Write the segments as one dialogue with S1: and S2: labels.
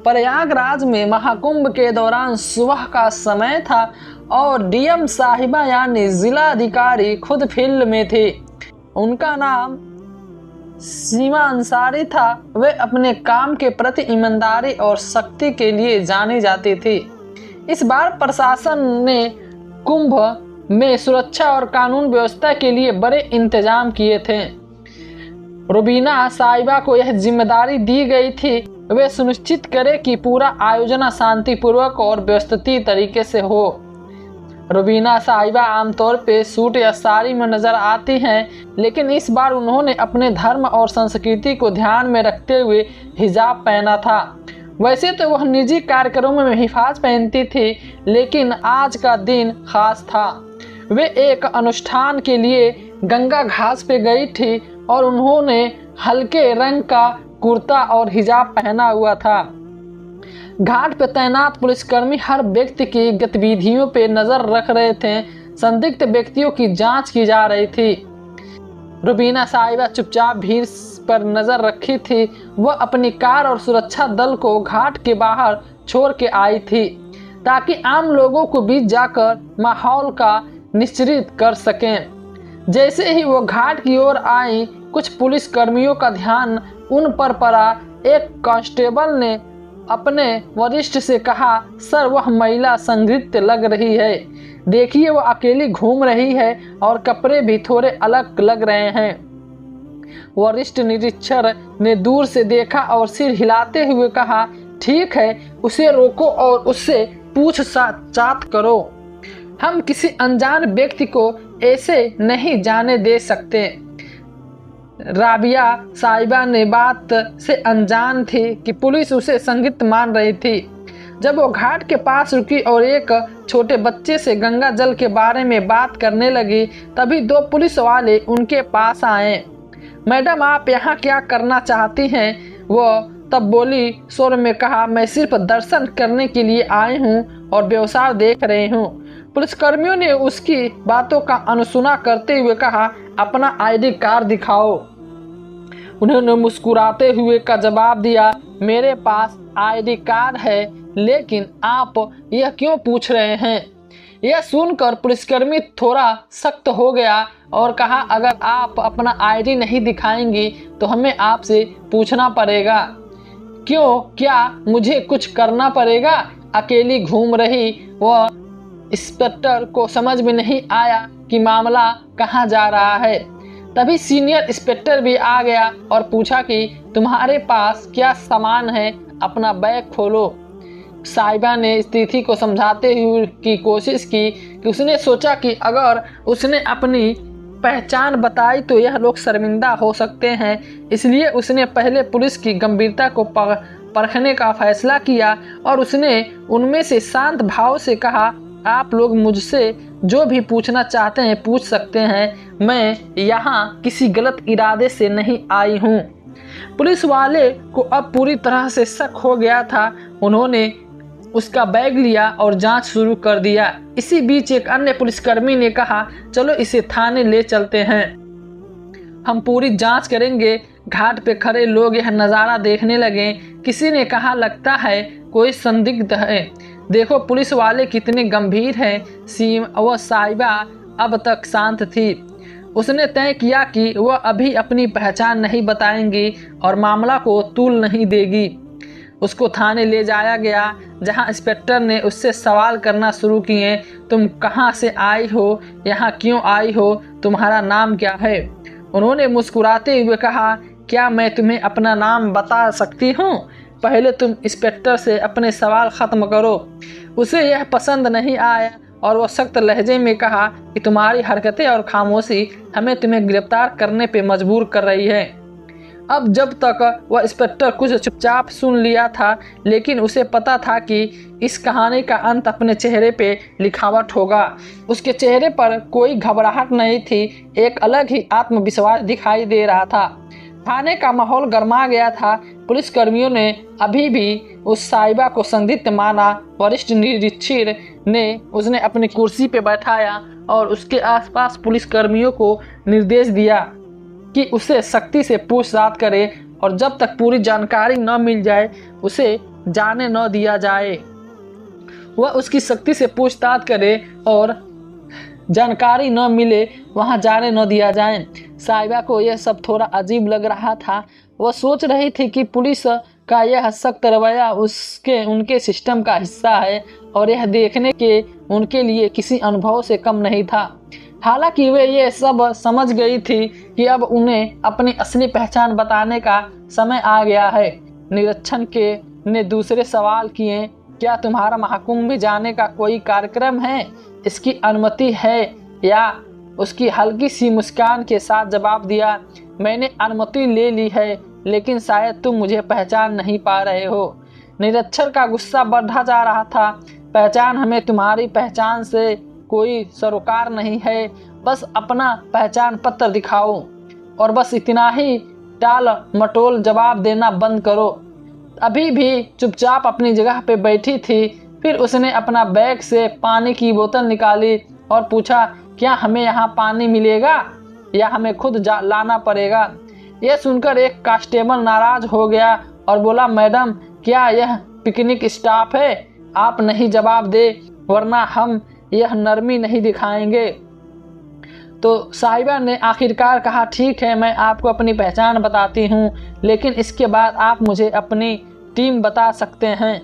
S1: प्रयागराज में महाकुंभ के दौरान सुबह का समय था और डीएम साहिबा यानी जिला अधिकारी खुद फील्ड में थे। उनका नाम सीमा अंसारी था। वे अपने काम के प्रति ईमानदारी और सख्ती के लिए जाने जाते थे। इस बार प्रशासन ने कुंभ में सुरक्षा और कानून व्यवस्था के लिए बड़े इंतजाम किए थे। रुबीना साहिबा को यह जिम्मेदारी दी गई थी वे सुनिश्चित करें कि पूरा आयोजन शांतिपूर्वक और व्यवस्थित तरीके से हो। रुबीना साहिबा आमतौर पे सूट या साड़ी में नजर आती हैं, लेकिन इस बार उन्होंने अपने धर्म और संस्कृति को ध्यान में रखते हुए हिजाब पहना था। वैसे तो वह निजी कार्यक्रमों में हिजाब पहनती थी, लेकिन आज का दिन खास था। वे एक अनुष्ठान के लिए गंगा घाट पे गई थी और उन्होंने हल्के रंग का कुर्ता और हिजाब पहना हुआ था। घाट पर तैनात पुलिसकर्मी हर व्यक्ति की गतिविधियों पर नजर रख रहे थे। संदिग्ध व्यक्तियों की जांच की जा रही थी। रुबीना साहिबा चुपचाप भीड़ पर नजर रखी थी। वह अपनी कार और सुरक्षा दल को घाट के बाहर छोड़ के आई थी ताकि आम लोगों को बीच जाकर माहौल का निश्चित कर सकें। जैसे ही वो घाट की ओर आई, कुछ पुलिस कर्मियों का ध्यान उन पर पड़ा। एक कांस्टेबल ने अपने वरिष्ठ से कहा, सर वह महिला संदिग्ध लग रही है, देखिए वो अकेली घूम रही है और कपड़े भी थोड़े अलग लग रहे हैं। वरिष्ठ निरीक्षक ने दूर से देखा और सिर हिलाते हुए कहा, ठीक है, उसे रोको और उससे पूछताछ करो। हम किसी अनजान व्यक्ति को ऐसे नहीं जाने दे सकते। राबिया साहिबा ने बात से अनजान थी कि पुलिस उसे संदिग्ध मान रही थी। जब वो घाट के पास रुकी और एक छोटे बच्चे से गंगा जल के बारे में बात करने लगी, तभी दो पुलिस वाले उनके पास आए। मैडम, आप यहाँ क्या करना चाहती हैं? वो तब बोली, स्वर में कहा, मैं सिर्फ दर्शन करने के लिए आई हूँ और व्यवसाय देख रही हूँ। पुलिसकर्मियों ने उसकी बातों का अनसुना करते हुए कहा, अपना आईडी कार्ड दिखाओ। उन्होंने मुस्कुराते हुए का जवाब दिया, मेरे पास आईडी कार्ड है, लेकिन आप यह क्यों पूछ रहे हैं? यह सुनकर पुलिसकर्मी थोड़ा सख्त हो गया और कहा, अगर आप अपना आईडी नहीं दिखाएंगी तो हमें आपसे पूछना पड़ेगा। क्यों, क्या मुझे कुछ करना पड़ेगा? अकेली घूम रही वह इंस्पेक्टर को समझ में नहीं आया कि मामला कहाँ जा रहा है। तभी सीनियर इंस्पेक्टर भी आ गया और पूछा कि तुम्हारे पास क्या सामान है, अपना बैग खोलो। साहिबा ने स्थिति को समझाते हुए की कोशिश की कि उसने सोचा कि अगर उसने अपनी पहचान बताई तो यह लोग शर्मिंदा हो सकते हैं, इसलिए उसने पहले पुलिस की गंभीरता को परखने का फैसला किया और उसने उनमें से शांत भाव से कहा, आप लोग मुझसे जो भी पूछना चाहते हैं पूछ सकते हैं, मैं यहाँ किसी गलत इरादे से नहीं आई हूँ। पुलिस वाले को अब पूरी तरह से शक हो गया था। उन्होंने उसका बैग लिया और जांच शुरू कर दिया। इसी बीच एक अन्य पुलिसकर्मी ने कहा, चलो इसे थाने ले चलते हैं, हम पूरी जांच करेंगे। घाट पे खड़े लोग यह नज़ारा देखने लगे। किसी ने कहा, लगता है कोई संदिग्ध है, देखो पुलिस वाले कितने गंभीर हैं। वह साहिबा अब तक शांत थी। उसने तय किया कि वह अभी अपनी पहचान नहीं बताएंगी और मामला को तूल नहीं देगी। उसको थाने ले जाया गया, जहां इंस्पेक्टर ने उससे सवाल करना शुरू किए, तुम कहां से आई हो, यहाँ क्यों आई हो, तुम्हारा नाम क्या है? उन्होंने मुस्कुराते हुए कहा, क्या मैं तुम्हें अपना नाम बता सकती हूँ? पहले तुम इंस्पेक्टर से अपने सवाल ख़त्म करो। उसे यह पसंद नहीं आया और वह सख्त लहजे में कहा कि तुम्हारी हरकतें और खामोशी हमें तुम्हें गिरफ्तार करने पे मजबूर कर रही है। अब जब तक वह इंस्पेक्टर कुछ चुपचाप सुन लिया था, लेकिन उसे पता था कि इस कहानी का अंत अपने चेहरे पे लिखावट होगा। उसके चेहरे पर कोई घबराहट नहीं थी, एक अलग ही आत्मविश्वास दिखाई दे रहा था। थाने का माहौल गर्मा गया था। पुलिसकर्मियों ने अभी भी उस साहिबा को संदिग्ध माना। वरिष्ठ निरीक्षक ने उसने अपनी कुर्सी पर बैठाया और उसके आसपास पुलिसकर्मियों को निर्देश दिया कि उसे सख्ती से पूछताछ करे और जब तक पूरी जानकारी न मिल जाए उसे जाने न दिया जाए। वह उसकी सख्ती से पूछताछ करे और जानकारी न मिले वहां जाने न दिया जाए। साहिबा को यह सब थोड़ा अजीब लग रहा था। वह सोच रही थी कि पुलिस का यह सख्त रवैया उनके सिस्टम का हिस्सा है और यह देखने के उनके लिए किसी अनुभव से कम नहीं था। हालांकि वे ये सब समझ गई थी कि अब उन्हें अपनी असली पहचान बताने का समय आ गया है। निरीक्षण के ने दूसरे सवाल किए, क्या तुम्हारा महाकुंभ में जाने का कोई कार्यक्रम है? इसकी अनुमति है? या उसकी हल्की सी मुस्कान के साथ जवाब दिया, मैंने अनुमति ले ली है, लेकिन शायद तुम मुझे पहचान नहीं पा रहे हो। निरीक्षक का गुस्सा बढ़ा जा रहा था। पहचान हमें तुम्हारी पहचान से कोई सरोकार नहीं है, बस अपना पहचान पत्र दिखाओ और बस इतना ही टाल मटोल जवाब देना बंद करो। अभी भी चुपचाप अपनी जगह पे बैठी थी। फिर उसने अपना बैग से पानी की बोतल निकाली और पूछा, क्या हमें यहाँ पानी मिलेगा या हमें खुद लाना पड़ेगा? यह सुनकर एक कांस्टेबल नाराज हो गया और बोला, मैडम क्या यह पिकनिक स्टॉप है? आप नहीं जवाब दे वरना हम यह नरमी नहीं दिखाएंगे। तो साहिबा ने आखिरकार कहा, ठीक है, मैं आपको अपनी पहचान बताती हूँ, लेकिन इसके बाद आप मुझे अपनी टीम बता सकते हैं।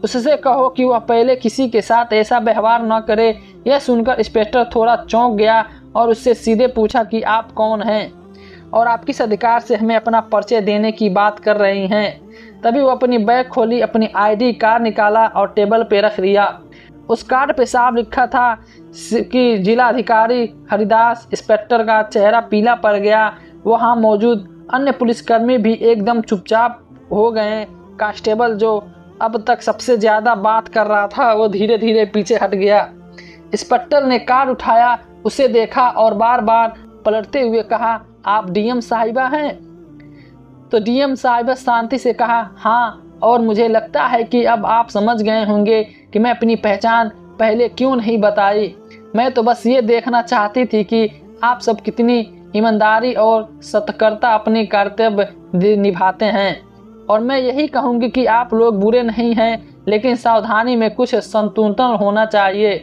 S1: उससे कहो कि वह पहले किसी के साथ ऐसा व्यवहार न करे। यह सुनकर इंस्पेक्टर थोड़ा चौंक गया और उससे सीधे पूछा कि आप कौन हैं और आप किस अधिकार से हमें अपना परिचय देने की बात कर रही हैं। तभी वो अपनी बैग खोली, अपनी ID कार्ड निकाला और टेबल पे रख दिया। उस कार्ड पे साफ लिखा था कि जिलाधिकारी हरिदास। इंस्पेक्टर का चेहरा पीला पड़ गया। वहाँ मौजूद अन्य पुलिसकर्मी भी एकदम चुपचाप हो गए। कांस्टेबल जो अब तक सबसे ज़्यादा बात कर रहा था वो धीरे धीरे पीछे हट गया। इंस्पेक्टर ने कार्ड उठाया, उसे देखा और बार बार पलटते हुए कहा, आप DM साहिबा हैं? तो DM साहिबा शांति से कहा, हाँ, और मुझे लगता है कि अब आप समझ गए होंगे कि मैं अपनी पहचान पहले क्यों नहीं बताई। मैं तो बस ये देखना चाहती थी कि आप सब कितनी ईमानदारी और सतर्कता अपनी कर्तव्य निभाते हैं, और मैं यही कहूँगी कि आप लोग बुरे नहीं हैं, लेकिन सावधानी में कुछ संतुलन होना चाहिए।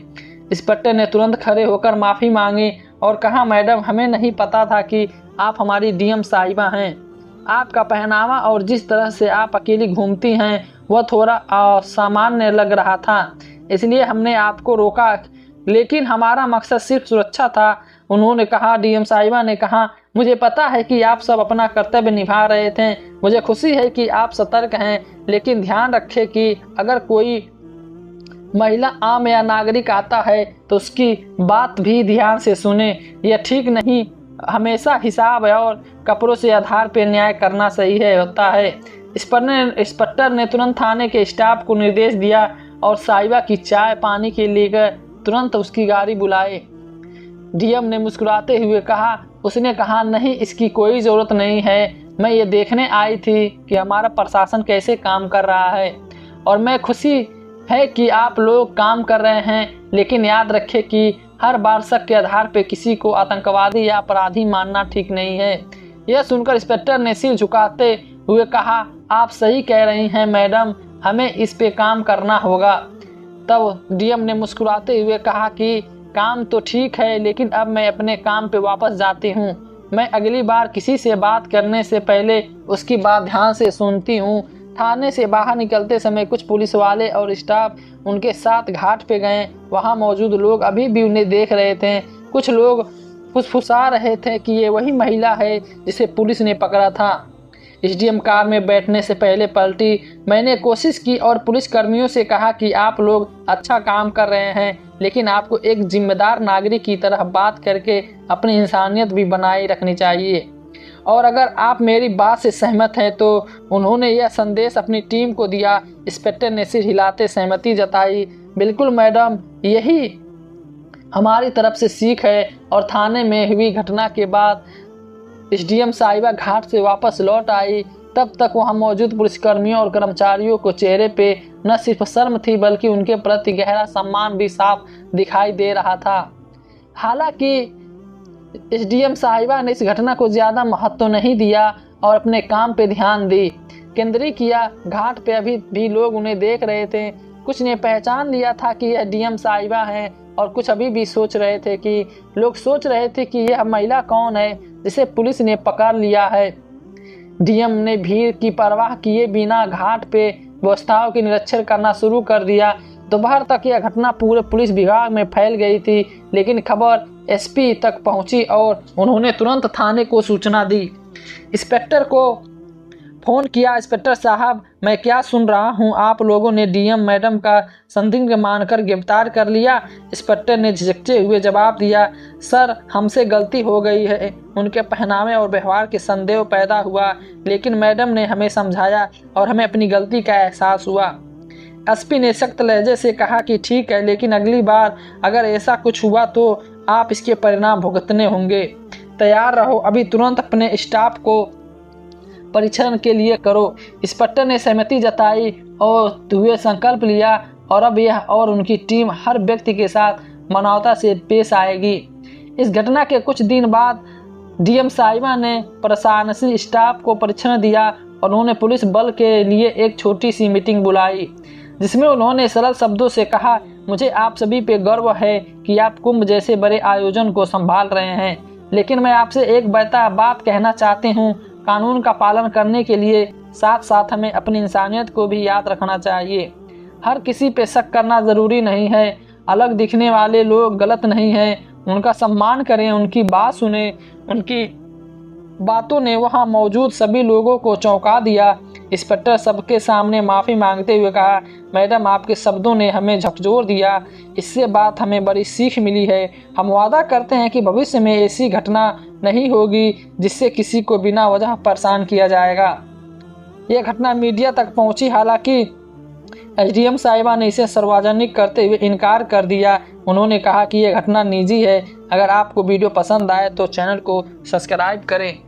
S1: इंस्पेक्टर ने तुरंत खड़े होकर माफ़ी मांगी और कहा, मैडम हमें नहीं पता था कि आप हमारी DM साहिबा हैं। आपका पहनावा और जिस तरह से आप अकेली घूमती हैं वह थोड़ा असामान्य लग रहा था, इसलिए हमने आपको रोका, लेकिन हमारा मकसद सिर्फ सुरक्षा था। उन्होंने कहा, DM साहिबा ने कहा, मुझे पता है कि आप सब अपना कर्तव्य निभा रहे थे। मुझे खुशी है कि आप सतर्क हैं, लेकिन ध्यान रखें कि अगर कोई महिला आम या नागरिक आता है तो उसकी बात भी ध्यान से सुने। यह ठीक नहीं, हमेशा हिसाब और कपड़ों से आधार पर न्याय करना सही होता है। इंस्पेक्टर ने तुरंत थाने के स्टाफ को निर्देश दिया और साहिबा की चाय पानी के लिए तुरंत उसकी गाड़ी बुलाए। DM ने मुस्कुराते हुए कहा, उसने कहा, नहीं, इसकी कोई ज़रूरत नहीं है। मैं ये देखने आई थी कि हमारा प्रशासन कैसे काम कर रहा है, और मैं खुशी है कि आप लोग काम कर रहे हैं, लेकिन याद रखें कि हर बार शक के आधार पर किसी को आतंकवादी या अपराधी मानना ठीक नहीं है। यह सुनकर इंस्पेक्टर ने सिर झुकाते हुए कहा, आप सही कह रही हैं मैडम, हमें इस पे काम करना होगा। तब DM ने मुस्कुराते हुए कहा कि काम तो ठीक है, लेकिन अब मैं अपने काम पे वापस जाती हूँ। मैं अगली बार किसी से बात करने से पहले उसकी बात ध्यान से सुनती हूँ। थाने से बाहर निकलते समय कुछ पुलिस वाले और स्टाफ उनके साथ घाट पे गए। वहाँ मौजूद लोग अभी भी उन्हें देख रहे थे। कुछ लोग फुसफुसा रहे थे कि ये वही महिला है जिसे पुलिस ने पकड़ा था। SDM कार में बैठने से पहले पलटी। मैंने कोशिश की और पुलिसकर्मियों से कहा कि आप लोग अच्छा काम कर रहे हैं, लेकिन आपको एक जिम्मेदार नागरिक की तरह बात करके अपनी इंसानियत भी बनाए रखनी चाहिए, और अगर आप मेरी बात से सहमत हैं तो उन्होंने यह संदेश अपनी टीम को दिया। इंस्पेक्टर ने सिर हिलाते सहमति जताई। बिल्कुल मैडम, यही हमारी तरफ से सीख है। और थाने में हुई घटना के बाद SDM साहिबा घाट से वापस लौट आई। तब तक वहां मौजूद पुलिसकर्मियों और कर्मचारियों को चेहरे पे न सिर्फ शर्म थी, बल्कि उनके प्रति गहरा सम्मान भी साफ दिखाई दे रहा था। हालांकि SDM साहिबा ने इस घटना को ज़्यादा महत्व नहीं दिया और अपने काम पे ध्यान दी, केंद्रित किया। घाट पे अभी भी लोग उन्हें देख रहे थे। कुछ ने पहचान लिया था कि यह डीएम साहिबा हैं और कुछ अभी भी सोच रहे थे कि यह महिला कौन है जिसे पुलिस ने पकड़ लिया है। डीएम ने भीड़ की परवाह किए बिना घाट पे व्यवस्थाओं की निरीक्षण करना शुरू कर दिया। दोपहर तक यह घटना पूरे पुलिस विभाग में फैल गई थी, लेकिन खबर एसपी तक पहुंची और उन्होंने तुरंत थाने को सूचना दी। इंस्पेक्टर को फ़ोन किया। इंस्पेक्टर साहब, मैं क्या सुन रहा हूं, आप लोगों ने डीएम मैडम का संदिग्ध मानकर गिरफ्तार कर लिया। इंस्पेक्टर ने झिझकते हुए जवाब दिया, सर हमसे गलती हो गई है। उनके पहनावे और व्यवहार के संदेह पैदा हुआ, लेकिन मैडम ने हमें समझाया और हमें अपनी गलती का एहसास हुआ। एसपी ने सख्त लहजे से कहा कि ठीक है, लेकिन अगली बार अगर ऐसा कुछ हुआ तो आप इसके परिणाम भुगतने होंगे। तैयार रहो, अभी तुरंत अपने स्टाफ को परीक्षण के लिए करो। इंस्पेक्टर ने सहमति जताई और हुए संकल्प लिया और अब यह और उनकी टीम हर व्यक्ति के साथ मानवता से पेश आएगी। इस घटना के कुछ दिन बाद डीएम साहिबा ने प्रशासनिक स्टाफ को परीक्षण दिया और उन्होंने पुलिस बल के लिए एक छोटी सी मीटिंग बुलाई, जिसमें उन्होंने सरल शब्दों से कहा, मुझे आप सभी पे गर्व है कि आप कुंभ जैसे बड़े आयोजन को संभाल रहे हैं, लेकिन मैं आपसे एक बात कहना चाहती हूँ। कानून का पालन करने के लिए साथ साथ हमें अपनी इंसानियत को भी याद रखना चाहिए। हर किसी पे शक करना ज़रूरी नहीं है। अलग दिखने वाले लोग गलत नहीं हैं, उनका सम्मान करें, उनकी बात सुने। उनकी बातों ने वहां मौजूद सभी लोगों को चौंका दिया। इंस्पेक्टर सबके सामने माफ़ी मांगते हुए कहा, मैडम आपके शब्दों ने हमें झकझोर दिया, इससे बात हमें बड़ी सीख मिली है। हम वादा करते हैं कि भविष्य में ऐसी घटना नहीं होगी जिससे किसी को बिना वजह परेशान किया जाएगा। यह घटना मीडिया तक पहुंची, हालांकि एसडीएम साहिबा ने इसे सार्वजनिक करते हुए इनकार कर दिया। उन्होंने कहा कि यह घटना निजी है। अगर आपको वीडियो पसंद आए तो चैनल को सब्सक्राइब करें।